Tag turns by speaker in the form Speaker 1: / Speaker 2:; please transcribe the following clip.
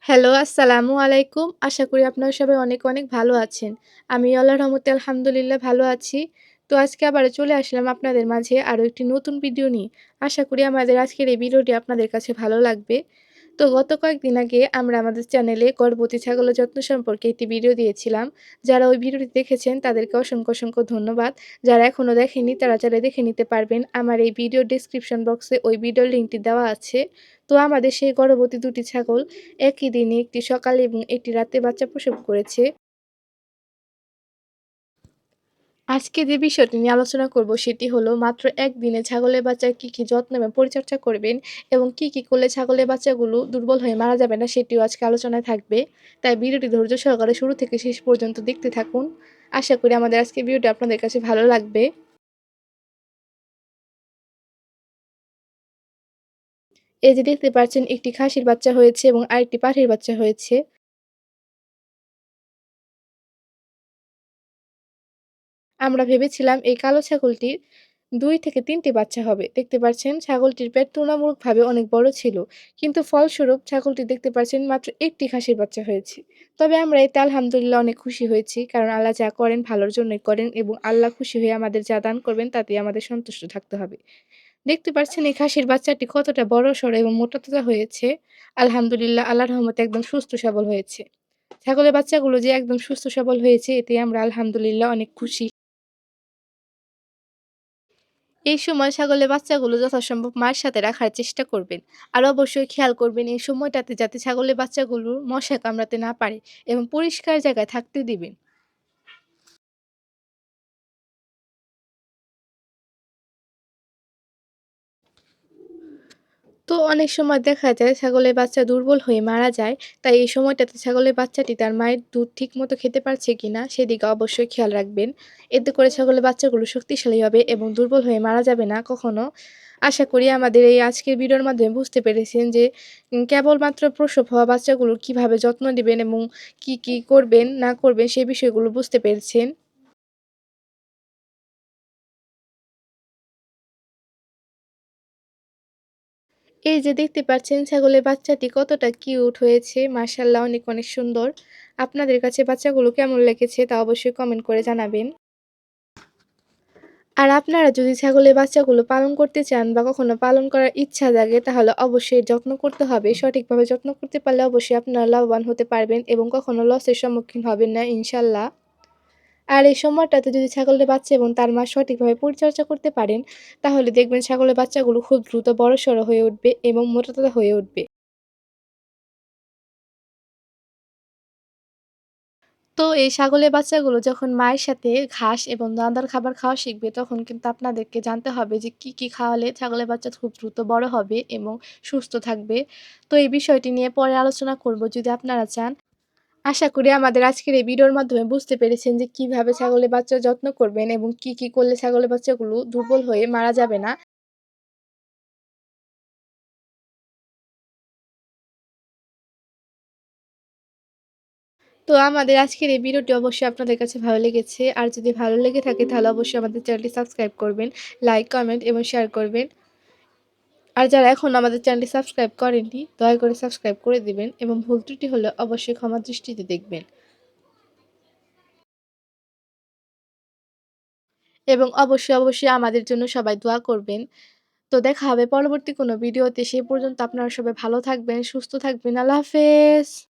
Speaker 1: Hello, আসসালামু আলাইকুম। আশা করি আপনারা সবাই অনেক, অনেক ভালো আছেন। আমি আল্লাহর রহমতে আলহামদুলিল্লাহ ভালো আছি। তো আজকে আবারও চলে আসলাম আপনাদের মাঝে আরও একটি নতুন ভিডিও নিয়ে। আশা করি আমাদের আজকের এই ভিডিওটি আপনাদের কাছে ভালো লাগবে। তো গত কয়েকদিন আগে আমরা আমাদের চ্যানেলে গর্ভবতী ছাগলের যত্ন সম্পর্কে একটি ভিডিও দিয়েছিলাম। যারা ওই ভিডিওটি দেখেছেন তাদেরকে অসংখ্য, অসংখ্য ধন্যবাদ। যারা এখনও দেখেনি তারা চাইলে দেখে নিতে পারবেন। আমার এই ভিডিওর ডেসক্রিপশন বক্সে ওই ভিডিওর লিঙ্কটি দেওয়া আছে। তো আমাদের সেই গর্ভবতী দুটি ছাগল একই দিনে একটি সকালে এবং একটি রাতে বাচ্চা প্রসব করেছে। আজকে যে বিষয়টি নিয়ে আলোচনা করব সেটি হলো মাত্র একদিনে ছাগলের বাচ্চার কি, কি যত্ন এবং পরিচর্যা করবেন এবং কি, কি করলে ছাগলের বাচ্চাগুলো দুর্বল হয়ে মারা যাবে না সেটিও আজকে আলোচনায় থাকবে। তাই ভিডিওটি ধৈর্য সহকারে শুরু থেকে শেষ পর্যন্ত দেখতে থাকুন। আশা করি আমাদের আজকের ভিডিওটি আপনাদের কাছে ভালো লাগবে। এই যে দেখতে পাচ্ছেন একটি খাসির বাচ্চা হয়েছে এবং আরেকটি পাঠির বাচ্চা হয়েছে। আমরা ভেবেছিলাম এই কালো ছাগলটির ২ থেকে ৩ টি বাচ্চা হবে। দেখতে পাচ্ছেন ছাগলটির পেট তুলনামূলকভাবে অনেক বড় ছিল। কিন্তু ফলস্বরূপ ছাগলটি দেখতে পাচ্ছেন মাত্র ১ টি খাসির বাচ্চা হয়েছে। তবে আমরা এতে আলহামদুলিল্লাহ অনেক খুশি হয়েছি। কারণ আল্লাহ যা করেন ভালোর জন্যই করেন এবং আল্লাহ খুশি হয়ে আমাদের যা দান করবেন তাতেই আমাদের সন্তুষ্ট থাকতে হবে। দেখতে পাচ্ছেন এই খাসির বাচ্চাটি কতটা বড়সড় এবং মোটা-তাজা হয়েছে। আলহামদুলিল্লাহ আল্লাহর রহমতে একদম সুস্থ সবল হয়েছে। ছাগলের বাচ্চাগুলো যে একদম সুস্থ সবল হয়েছে এতে আমরা আলহামদুলিল্লাহ অনেক খুশি। এই সময় ছাগলের বাচ্চাগুলো যথাসম্ভব মায়ের সাথে রাখার চেষ্টা করবেন। আর অবশ্যই খেয়াল করবেন এই সময়টাতে যাতে ছাগলের বাচ্চাগুলো মশা কামড়াতে না পারে এবং পরিষ্কার জায়গায় থাকতে দিবেন। তো অনেক সময় দেখা যায় ছাগলের বাচ্চা দুর্বল হয়ে মারা যায়। তাই এই সময়টাতে ছাগলের বাচ্চাটি তার মায়ের দুধ ঠিকমতো খেতে পারছে কিনা সেদিকে অবশ্যই খেয়াল রাখবেন। এতে করে ছাগলের বাচ্চাগুলো শক্তিশালী হবে এবং দুর্বল হয়ে মারা যাবে না কখনো। আশা করি আমাদের এই আজকের ভিডিওর মাধ্যমে বুঝতে পেরেছেন যে কেবলমাত্র প্রসব হওয়া বাচ্চাগুলোর কিভাবে যত্ন নিবেন এবং কি, কি করবেন না করবেন সে বিষয়গুলো বুঝতে পেরেছেন। এই যে দেখতে পাচ্ছেন ছাগলের বাচ্চাটি কতটা কিউট হয়েছে। মাশাআল্লাহ অনেক, অনেক সুন্দর। আপনাদের কাছে বাচ্চাগুলো কেমন লেগেছে তা অবশ্যই কমেন্ট করে জানাবেন। আর আপনারা যদি ছাগলের বাচ্চাগুলো পালন করতে চান বা কখনো পালন করার ইচ্ছা জাগে তাহলে অবশ্যই যত্ন করতে হবে। সঠিকভাবে যত্ন করতে পারলে অবশ্যই আপনারা লাভবান হতে পারবেন এবং কখনো লসের সম্মুখীন হবেন না ইনশাআল্লাহ। আর এই সময়টাতে যদি ছাগলের বাচ্চা এবং তার মা সঠিকভাবে পরিচর্যা করতে পারেন তাহলে দেখবেন ছাগলের বাচ্চাগুলো খুব দ্রুত বড়সড় হয়ে উঠবে এবং মোটাতাজা হয়ে উঠবে। তো এই ছাগলের বাচ্চাগুলো যখন মায়ের সাথে ঘাস এবং দানাদার খাবার খাওয়া শিখবে তখন কিন্তু আপনাদেরকে জানতে হবে যে কি, কি খাওয়ালে ছাগলের বাচ্চা খুব দ্রুত বড় হবে এবং সুস্থ থাকবে। তো এই বিষয়টি নিয়ে পরে আলোচনা করব যদি আপনারা চান। আশা করি আমাদের আজকের এই ভিডিওর মাধ্যমে বুঝতে পেরেছেন যে কিভাবে ছাগলের বাচ্চার যত্ন করবেন এবং কি, কি করলে ছাগলের বাচ্চাগুলো দুর্বল হয়ে মারা যাবে না। তো আমাদের আজকের এই ভিডিওটি অবশ্যই আপনাদের কাছে ভালো লেগেছে। আর যদি ভালো লেগে থাকে তাহলে অবশ্যই আমাদের চ্যানেলটি সাবস্ক্রাইব করবেন, লাইক, কমেন্ট এবং শেয়ার করবেন। আর যারা এখনও আমাদের চ্যানেলটি সাবস্ক্রাইব করেননি দয়া করে সাবস্ক্রাইব করে দিবেন এবং ভুল ত্রুটি হলে অবশ্যই ক্ষমা দৃষ্টিতে দেখবেন এবং অবশ্যই, অবশ্যই আমাদের জন্য সবাই দোয়া করবেন। তো দেখা হবে পরবর্তী কোনো ভিডিওতে। সে পর্যন্ত আপনারা সবাই ভালো থাকবেন, সুস্থ থাকবেন। আল্লাহ হাফেজ।